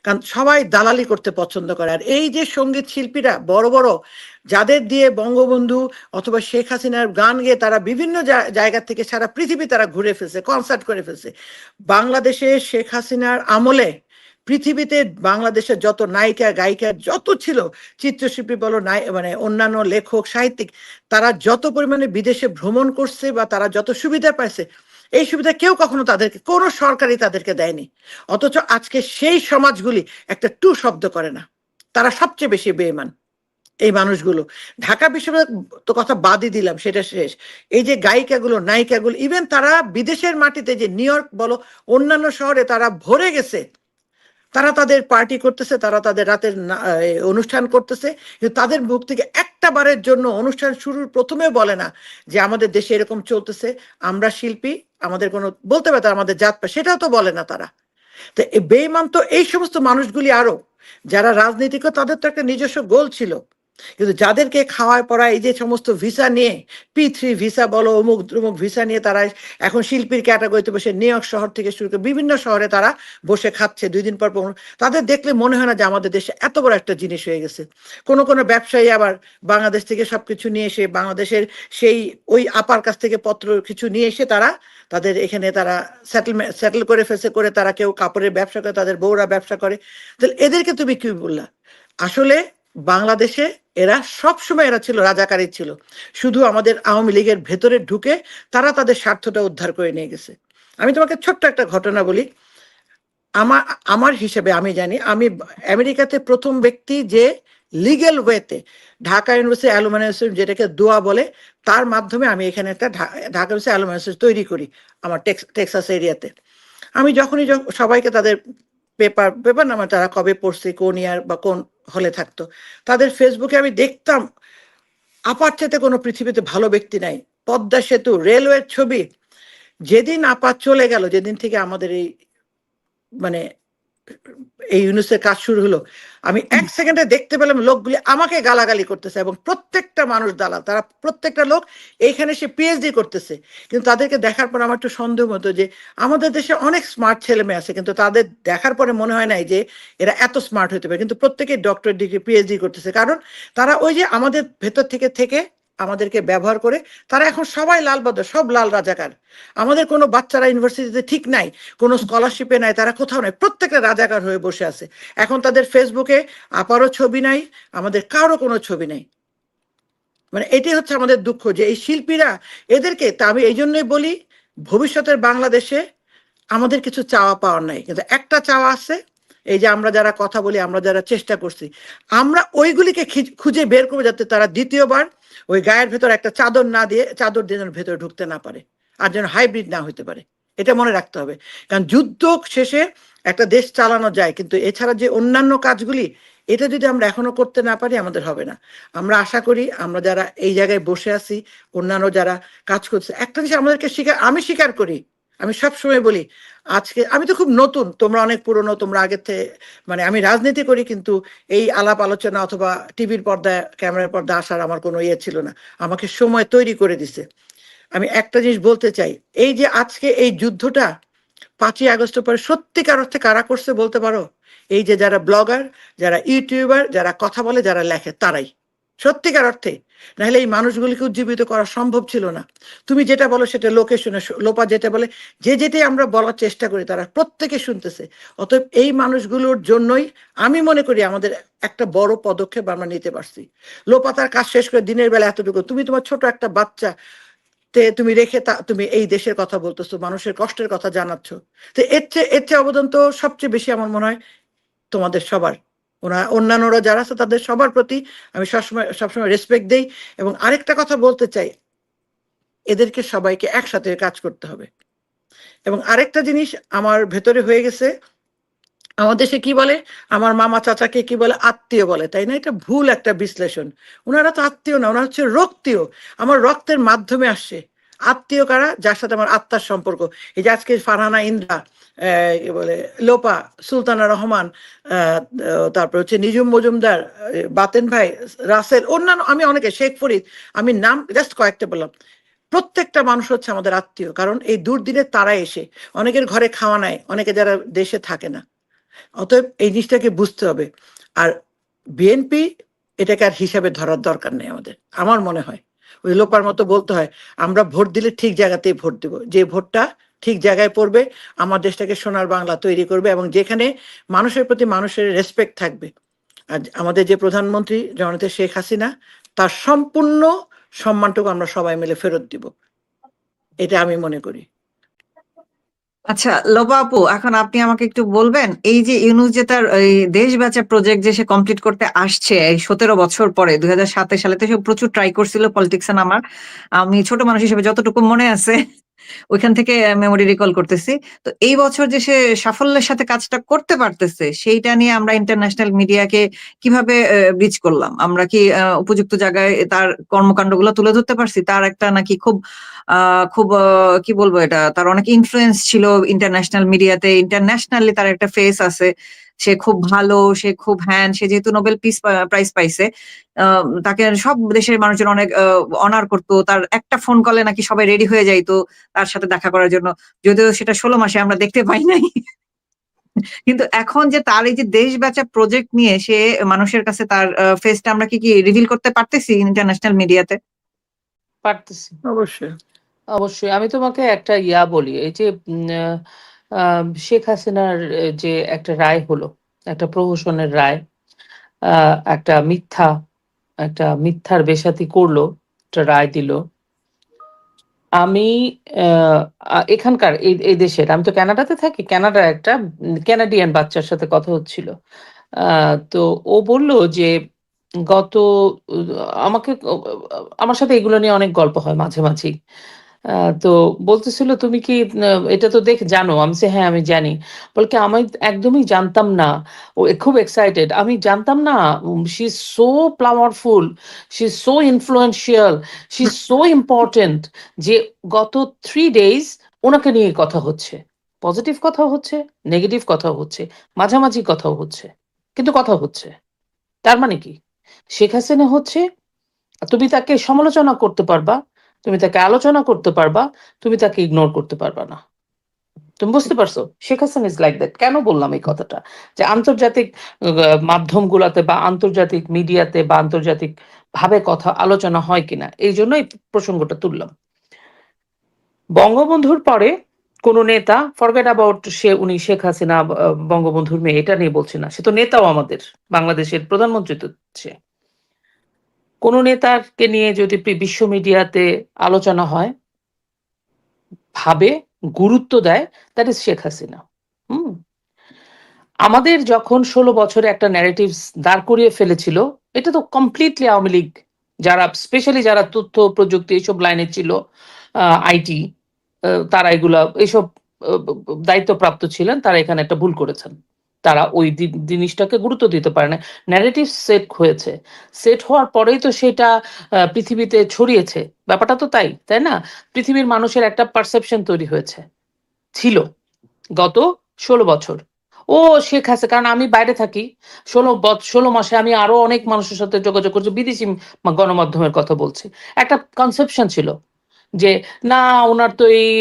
কারণ সবাই দালালি করতে পছন্দ করে। আর এই যে সঙ্গীত শিল্পীরা বড় বড় যাদের দিয়ে বঙ্গবন্ধু অথবা শেখ হাসিনার গান গেয়ে তারা বিভিন্ন জায়গা থেকে সারা পৃথিবী তারা ঘুরে ফেলছে, কনসার্ট করে ফেলছে। বাংলাদেশে শেখ হাসিনার আমলে পৃথিবীতে বাংলাদেশের যত নায়িকা গায়িকা যত ছিল, চিত্রশিল্পী বলো মানে অন্যান্য লেখক সাহিত্যিক, তারা যত পরিমাণে বিদেশে ভ্রমণ করছে বা তারা যত সুবিধা পাইছে, এই সুবিধা কেউ কখনো তাদেরকে, কোনো সরকারই তাদেরকে দেয়নি। অথচ আজকে সেই সমাজগুলি একটা টু শব্দ করে না। তারা সবচেয়ে বেশি বেঈমান এই মানুষগুলো। ঢাকা বিশ্ববিদ্যালয় তো কথা বাদই দিলাম, সেটা শেষ। এই যে গায়িকাগুলো নায়িকাগুলো, ইভেন তারা বিদেশের মাটিতে যে নিউ ইয়র্ক বলো অন্যান্য শহরে তারা ভরে গেছে, তারা তাদের পার্টি করতেছে, তারা তাদের রাতের অনুষ্ঠান করতেছে, কিন্তু তাদের মুখ থেকে একটা বারের জন্য অনুষ্ঠান শুরুর প্রথমে বলে না যে আমাদের দেশে এরকম চলতেছে, আমরা শিল্পী, আমাদের কোনো বলতে পারে আমাদের জাত পায়, সেটাও তো বলে না তারা। তো বেঈমান তো এই সমস্ত মানুষগুলি। আরো যারা রাজনীতিক, তাদের তো একটা নিজস্ব গোল ছিল, কিন্তু যাদেরকে খাওয়ায় পড়া এই যে সমস্ত ভিসা নিয়ে, P3 ভিসা বলো অমুক অমুক ভিসা নিয়ে তারা এখন শিল্পীর ক্যাটাগরিতে বসে নিউ ইয়র্ক শহর থেকে শুরু করে বিভিন্ন শহরে তারা বসে খাচ্ছে 2 দিন পর পর। তাদের দেখলে মনে হয় না যে আমাদের দেশে এত বড় একটা জিনিস হয়ে গেছে। কোনো কোনো ব্যবসায়ী আবার বাংলাদেশ থেকে সবকিছু নিয়ে এসে বাংলাদেশের সেই ওই আপার কাছ থেকে পত্র কিছু নিয়ে এসে তারা তাদের এখানে তারা সেটেল করে ফেসে করে, তারা কেউ কাপড়ের ব্যবসা করে, তাদের বউরা ব্যবসা করে। তাহলে এদেরকে তুমি কি বললা? আসলে বাংলাদেশে এরা সবসময় এরা ছিল রাজাকারী ছিল, শুধু আমাদের আওয়ামী লীগের ভেতরে ঢুকে তারা তাদের স্বার্থটা উদ্ধার করে নিয়ে গেছে। আমি তোমাকে ছোট্ট একটা ঘটনা বলি। আমার আমার হিসেবে আমি জানি, আমি আমেরিকাতে প্রথম ব্যক্তি যে লিগেল ওয়েতে ঢাকা ইউনিভার্সিটি অ্যালুমিনি অ্যাসোসিয়েশন, যেটাকে দোয়া বলে, তার মাধ্যমে আমি এখানে একটা ঢাকা ইউনিভার্সিটি অ্যালুমিনি অ্যাসোসিয়েশন তৈরি করি আমার টেক্সাস এরিয়াতে। আমি যখনই সবাইকে তাদের পেপার পেপার নামে তারা কবে পড়ছে, কোন ইয়ার বা কোন হলে থাকতো, তাদের ফেসবুকে আমি দেখতাম আপার চাইতে কোনো পৃথিবীতে ভালো ব্যক্তি নাই। পদ্মা সেতু, রেলওয়ের ছবি। যেদিন আপা চলে গেল, যেদিন থেকে আমাদের এই মানে এই ইউনুসের কাজ শুরু হলো, আমি 1 সেকেন্ডে দেখতে পেলাম লোকগুলি আমাকে গালাগালি করতেছে, এবং প্রত্যেকটা মানুষ দালাল, তারা প্রত্যেকটা লোক এইখানে সে পিএইচডি করতেছে। কিন্তু তাদেরকে দেখার পর আমার একটু সন্দেহ হতো যে আমাদের দেশে অনেক স্মার্ট ছেলে মেয়ে আছে, কিন্তু তাদের দেখার পরে মনে হয় নাই যে এরা এত স্মার্ট হতে পারে। কিন্তু প্রত্যেকেই ডক্টর ডিগ্রি পিএইচডি করতেছে, কারণ তারা ওই যে আমাদের ভেতর থেকে থেকে আমাদেরকে ব্যবহার করে। তারা এখন সবাই লাল বদর, সব লাল রাজাকার। আমাদের কোনো বাচ্চারা ইউনিভার্সিটিতে ঠিক নাই, কোনো স্কলারশিপে নাই, তারা কোথাও নাই, প্রত্যেকটা রাজাকার হয়ে বসে আছে। এখন তাদের ফেসবুকে আপারও ছবি নাই, আমাদের কারো কোনো ছবি নাই। মানে এটি হচ্ছে আমাদের দুঃখ যে এই শিল্পীরা এদেরকে, তা আমি এই জন্যই বলি ভবিষ্যতের বাংলাদেশে আমাদের কিছু চাওয়া পাওয়ার নাই, কিন্তু একটা চাওয়া আছে। এই যে আমরা যারা কথা বলি, আমরা যারা চেষ্টা করছি, আমরা ওইগুলিকে খুঁজে বের করবো, যাতে তারা দ্বিতীয়বার ওই গায়ের ভেতর একটা চাদর না দিয়ে, চাদর দিয়ে যেন ভেতরে ঢুকতে না পারে, আর যেন হাইব্রিড না হইতে পারে। এটা মনে রাখতে হবে। কারণ যুদ্ধ শেষে একটা দেশ চালানো যায়, কিন্তু এছাড়া যে অন্যান্য কাজগুলি, এটা যদি আমরা এখনো করতে না পারি আমাদের হবে না। আমরা আশা করি আমরা যারা এই জায়গায় বসে আছি, অন্যান্য যারা কাজ করছে, একটা জিনিস আমাদেরকে আমি স্বীকার করি, আমি সবসময় বলি, আজকে আমি তো খুব নতুন, তোমরা অনেক পুরনো, তোমরা আগের থেকে, মানে আমি রাজনীতি করি, কিন্তু এই আলাপ আলোচনা অথবা টিভির পর্দায় ক্যামেরার পর্দা আসার আমার কোনো ইয়ে ছিল না, আমাকে সময় তৈরি করে দিছে। আমি একটা জিনিস বলতে চাই, এই যে আজকে এই যুদ্ধটা 5ই আগস্টের পরে সত্যিকার অর্থে কারা করছে বলতে পারো? এই যে যারা ব্লগার, যারা ইউটিউবার, যারা কথা বলে, যারা লেখে, তারাই সত্যিকার অর্থে। নাহলে এই মানুষগুলিকে উজ্জীবিত করা সম্ভব ছিল না। তুমি যেটা বলো সেটা লোকে শুনে, লোপা যেটা বলে, যে যেটাই আমরা বলার চেষ্টা করি তারা প্রত্যেকে শুনতেছে। অতএব এই মানুষগুলোর জন্যই আমি মনে করি আমাদের একটা বড় পদক্ষেপ আমরা নিতে পারছি। লোপা তার কাজ শেষ করে দিনের বেলা এতটুকু, তুমি তোমার ছোট একটা বাচ্চা তুমি রেখে তুমি এই দেশের কথা বলতেছো, মানুষের কষ্টের কথা জানাচ্ছ। তো এর চেয়ে অবদান তো সবচেয়ে বেশি আমার মনে হয় তোমাদের সবার। অন্যান্যরা যারা আছে তাদের সবার প্রতি আমি সবসময় রেসপেক্ট দেই। এবং আরেকটা কথা বলতে চাই, এদেরকে সবাইকে একসাথে কাজ করতে হবে। এবং আরেকটা জিনিস আমার ভেতরে হয়ে গেছে, আমাদের দেশে কি বলে, আমার মামা চাচাকে কি বলে, আত্মীয় বলে, তাই না? এটা ভুল একটা বিশ্লেষণ। ওনারা তো আত্মীয় না, ওনারা হচ্ছে রক্তীয়, আমার রক্তের মাধ্যমে আসছে। আত্মীয় কারা? যার সাথে আমার আত্মার সম্পর্ক। এই যে আজকে ফারহানা ইন্দ্রা, কি বলে, লোপা, সুলতানা রহমান, তারপর হচ্ছে নিজুম মজুমদার, বাতেন ভাই, রাসেল, অন্যান্য, আমি অনেকে, শেখ ফরিদ, আমি নাম জাস্ট কয়েকটা বললাম। প্রত্যেকটা মানুষ হচ্ছে আমাদের আত্মীয়, কারণ এই দুর্দিনে তারা এসে অনেকের ঘরে খাওয়া নেয়, অনেকে যারা দেশে থাকে না। অতএব এই জিনিসটাকে বুঝতে হবে। আর বিএনপি এটাকে আর হিসাবে ধরার দরকার নেই আমাদের, আমার মনে হয়। ওই লোপার মতো বলতে হয় আমরা ভোট দিলে ঠিক জায়গাতেই ভোট দেব, যে ভোটটা ঠিক জায়গায় পড়বে আমার দেশটাকে সোনার বাংলা তৈরি করবে, এবং যেখানে মানুষের প্রতি মানুষের রেসপেক্ট থাকবে। আর আমাদের যে প্রধানমন্ত্রী জননেত্রী শেখ হাসিনা, তার সম্পূর্ণ সম্মানটুকু আমরা সবাই মিলে ফেরত দিব, এটা আমি মনে করি। আচ্ছা লোপা আপু, এখন আপনি আমাকে একটু বলবেন, এই যে ইউনূস যে তার এই দেশ বাঁচা প্রজেক্ট যে সে কমপ্লিট করতে আসছে এই 17 বছর পরে, 2027 সালে তো সে প্রচুর ট্রাই করছিল পলিটিক্সে নামার। আমি ছোট মানুষ হিসেবে যতটুকু মনে আছে ওইখান থেকে মেমোরি রিকল করতেছি। তো এই বছর যে সে সাফল্যের সাথে কাজটা করতে পারতেছে, সেইটা নিয়ে আমরা ইন্টারন্যাশনাল মিডিয়াকে কিভাবে রিচ করলাম? আমরা কি উপযুক্ত জায়গায় তার কর্মকাণ্ডগুলো তুলে ধরতে পারছি? তার একটা নাকি খুব খুব কি বলবো, এটা তার অনেক ইনফ্লুয়েন্স ছিল ইন্টারন্যাশনাল মিডিয়াতে, ইন্টারন্যাশনালি তার একটা ফেস আছে, সে খুব ভালো, সে খুব সে যেহেতু নোবেল পিস প্রাইজ পাইছে, তাকে সব দেশের মানুষজন অনেক অনার করতো। তার একটা ফোন কলে নাকি সবাই রেডি হয়ে যাইতো তার সাথে দেখা করার জন্য, যদিও সেটা 16 মাসে আমরা দেখতে পাই নাই। কিন্তু এখন যে তার এই যে দেশ বাঁচা প্রজেক্ট নিয়ে সে মানুষের কাছে তার ফেসটা আমরা কি রিভিল করতে পারতেছি ইন্টারন্যাশনাল মিডিয়াতে? পারতেছি, অবশ্যই। অবশ্যই। আমি তোমাকে একটা বলি, এই যে শেখ হাসিনার যে একটা রায় হলো, একটা প্রহসনের রায়, একটা মিথ্যার বেসাতি করলো, একটা রায় দিল। আমি এখানকার এই দেশের, আমি তো কানাডাতে থাকি, কানাডার একটা কানাডিয়ান বাচ্চার সাথে কথা হচ্ছিল। তো ও বলল যে গত আমাকে আমার সাথে এগুলো নিয়ে অনেক গল্প হয় মাঝে মাঝেই। তো বলতেছিল তুমি কি এটা তো জানো? আমি বলছি, হ্যাঁ আমি জানি। বলে কি, আমি একদমই জানতাম না। ও খুব এক্সাইটেড, আমি জানতাম না she is so powerful, she is so influential, she is so important, যে গত 3 days ওনাকে নিয়ে কথা হচ্ছে। পজিটিভ কথাও হচ্ছে, নেগেটিভ কথাও হচ্ছে, মাঝামাঝি কথাও হচ্ছে, কিন্তু কথা হচ্ছে। তার মানে কি, শেখ হাসিনা হচ্ছে, তুমি তাকে সমালোচনা করতে পারবা, তুমি তাকে আলোচনা করতে পারবা, তুমি তাকে ইগনোর করতে পারবা না। তুমি বুঝতে পারছো? Sheikh Hasina is like that. কেন বললাম এই কথাটা? যে আন্তর্জাতিক মাধ্যমগুলোতে বা আন্তর্জাতিক মিডিয়াতে বা আন্তর্জাতিক ভাবে কথা আলোচনা হয় কিনা, এই জন্য এই প্রসঙ্গটা তুললাম। বঙ্গবন্ধুর পরে কোন নেতা, ফরগেট অ্যাবাউট উনি শেখ হাসিনা বঙ্গবন্ধুর মেয়ে, এটা নিয়ে বলছি না, সে তো নেতাও, আমাদের বাংলাদেশের প্রধানমন্ত্রী তো সে। কোন নেতাকে নিয়ে যদি বিশ্ব মিডিয়াতে আলোচনা হয়, ভাবে, গুরুত্ব দেয়, দ্যাট ইজ শেখ হাসিনা। হুম। আমাদের যখন 16 বছরে একটা ন্যারেটিভ দাঁড় করিয়ে ফেলেছিল, এটা তো কমপ্লিটলি আওয়ামী লীগ, যারা স্পেশালি যারা তথ্য প্রযুক্তি এইসব লাইনে ছিল, আইটি, তারা এগুলা এইসব দায়িত্বপ্রাপ্ত ছিলেন, তারা এখানে একটা ভুল করেছেন। তারা ওই জিনিসটাকে গুরুত্ব দিতে পারে না। ন্যারেটিভ সেট হয়েছে, সেট হওয়ার পরেই তো সেটা পৃথিবীতে ছড়িয়েছে। ব্যাপারটা তো তাই, তাই না? পৃথিবীর মানুষের একটা পারসেপশন তৈরি হয়েছে, ছিল গত 16 বছর। ও শেখ হাসিনা, কারণ আমি বাইরে থাকি, 16 মাসে আমি আরো অনেক মানুষের সাথে যোগাযোগ করছি, বিদেশি গণমাধ্যমের কথা বলছি। একটা কনসেপশন ছিল যে না, ওনার তো এই,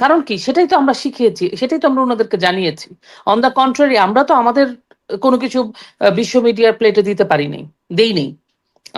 কারণ কি, সেটাই তো আমরা শিখিয়েছি, সেটাই তো আমরা ওনাদেরকে জানিয়েছি। অন দ্য কন্ট্রারি, আমরা তো আমাদের কোনো কিছু বিশ্ব মিডিয়ার প্লেটে দিতে পারি নাই, দেই নেই।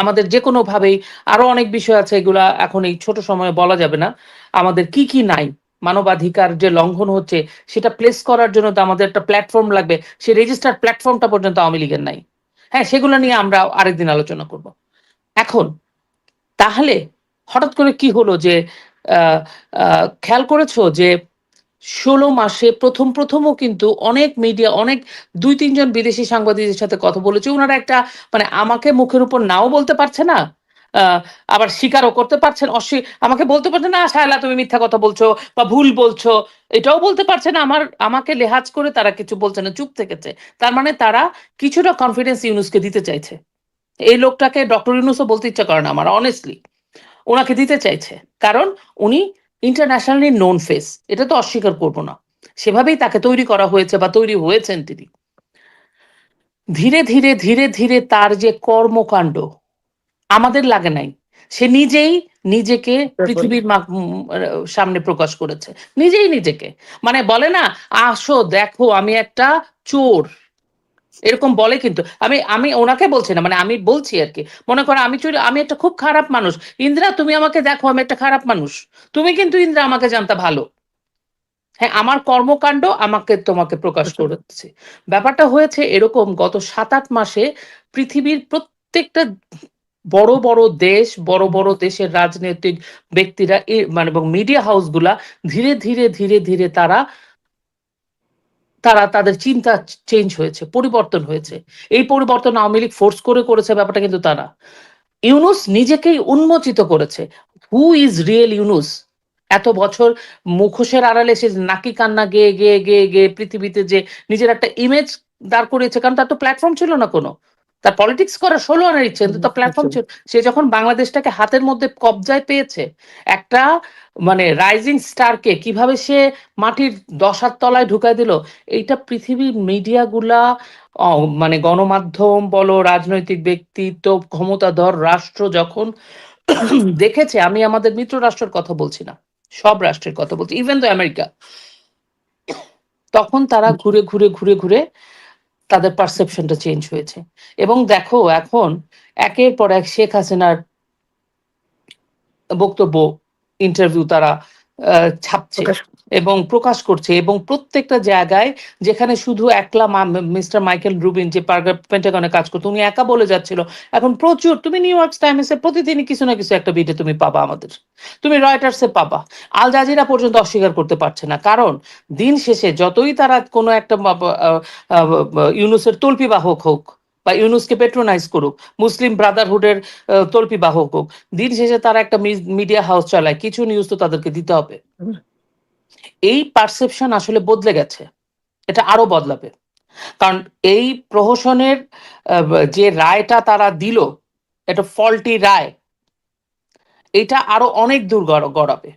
আমাদের যে কোনো ভাবেই আরো অনেক বিষয় আছে, এগুলা এখন এই ছোট সময়ে বলা যাবে না। আমাদের কি কি নাই, মানবাধিকার যে লঙ্ঘন হচ্ছে সেটা প্লেস করার জন্য তো আমাদের একটা প্ল্যাটফর্ম লাগবে, সেই রেজিস্টার্ড প্ল্যাটফর্মটা পর্যন্ত আওয়ামী লীগের নাই। হ্যাঁ, সেগুলো নিয়ে আমরা আরেকদিন আলোচনা করব। এখন তাহলে হঠাৎ করে কি হলো যে খেয়াল করেছো যে 16 মাসে প্রথমও কিন্তু অনেক মিডিয়া, অনেক 2-3 জন বিদেশি সাংবাদিকদের সাথে কথা বলেছে, ওনারা একটা মানে আমাকে মুখের উপর নাও বলতে পারছে না, আবার স্বীকারও করতে পারছেন, আমাকে বলতে পারছে না শায়লা তুমি মিথ্যা কথা বলছো বা ভুল বলছো, এটাও বলতে পারছে না, আমাকে লেহাজ করে তারা কিছু বলছে না, চুপ থেকেছে। তার মানে তারা কিছুটা কনফিডেন্স ইউনুসকে দিতে চাইছে। এই লোকটাকে ডক্টর ইউনুসও বলতে ইচ্ছা করে না আমার, অনেস্টলি ওনাকে দিতে চাইছে, কারণ উনি ইন্টারন্যাশনালি নোন ফেস, এটা তো অস্বীকার করবো না। সেভাবেই তাকে তৈরি করা হয়েছে বা তৈরি হয়েছেন তিনি। ধীরে ধীরে ধীরে ধীরে তার যে কর্মকাণ্ড আমাদের লাগে নাই, সে নিজেই নিজেকে পৃথিবীর সামনে প্রকাশ করেছে, নিজেই নিজেকে। মানে বলে না, আসো দেখো আমি একটা চোর এরকম বলে। কিন্তু আমি আমি ওনাকে বলছি না, মানে আমি বলছি আর কি, মনে করো আমি চুরি, আমি একটা খুব খারাপ মানুষ, ইন্দ্রা তুমি আমাকে দেখো আমি একটা খারাপ মানুষ, তুমি কিন্তু ইন্দ্রা আমাকে জানতা ভালো, হ্যাঁ আমার কর্মকাণ্ড আমাকে তোমাকে প্রকাশ করেছে। ব্যাপারটা হয়েছে এরকম, গত 7-8 মাসে পৃথিবীর প্রত্যেকটা বড় বড় দেশ, বড় বড় দেশের রাজনৈতিক ব্যক্তিরা মানে এবং মিডিয়া হাউসগুলা ধীরে ধীরে ধীরে ধীরে তারা তারা তাদের চিন্তা চেঞ্জ হয়েছে, পরিবর্তন হয়েছে। এই পরিবর্তন আওয়ামী লীগ ফোর্স করে করেছে ব্যাপারটা কিন্তু তারা, ইউনুস নিজেকেই উন্মোচিত করেছে। Who is real Yunus? এত বছর মুখোশের আড়ালে সে নাকি কান্না গেয়ে গেয়ে গেয়ে গেয়ে পৃথিবীতে যে নিজের একটা ইমেজ দাঁড় করিয়েছে, কারণ তার তো প্ল্যাটফর্ম ছিল না কোনো, তার পলিটিক্স করার 16 আনার ইচ্ছে, কিন্তু তার প্ল্যাটফর্ম ছিল। সে যখন বাংলাদেশটাকে হাতের মধ্যে কবজায় পেয়েছে, একটা মানে রাইজিং স্টারকে কিভাবে সে মাটির 10 হাত তলায় ঢুকাই দিল, এইটা পৃথিবীর মিডিয়াগুলা মানে গণমাধ্যম বলো, রাজনৈতিক ব্যক্তিত্ব, ক্ষমতাধর রাষ্ট্র যখন দেখেছে, আমি আমাদের মিত্র রাষ্ট্রের কথা বলছি না, সব রাষ্ট্রের কথা বলছি, ইভেন তো আমেরিকা, তখন তারা ঘুরে ঘুরে ঘুরে ঘুরে তাদের পারসেপশনটা চেঞ্জ হয়েছে। এবং দেখো এখন একের পর এক শেখ হাসিনার বক্তব্য, ইন্টারভিউ তারা ছাপছে এবং প্রকাশ করছে, এবং প্রত্যেকটা জায়গায় যেখানে শুধু একলা মিস্টার মাইকেল রুবিন যে পেন্টাগনে কাজ করতো উনি একা বলে যাচ্ছিল, এখন প্রচুর, তুমি নিউ ইয়র্ক টাইমসে প্রতিদিনই কিছু না কিছু একটা ভিডিও তুমি পাবা, আমাদের তুমি রয়টার্সে পাবা, আল জাজিরা পর্যন্ত অস্বীকার করতে পারছে না। কারণ দিন শেষে যতই তারা কোনো একটা ইউনুসের তল্পি বাহক হোক বা ইউনুসকে পেট্রোনাইজ করুক, মুসলিম ব্রাদারহুডের তল্পি বাহক হোক, দিন শেষে তারা একটা মিডিয়া হাউস চালায়, কিছু নিউজ তো তাদেরকে দিতে হবে। এই পারসেপশন আসলে বদলে গেছে, এটা আরো বদলাবে, কারণ এই প্রহসনের যে রায়টা তারা দিল, এটা ফল্টি রায়, এটা আরো অনেক দূর গড়াবে।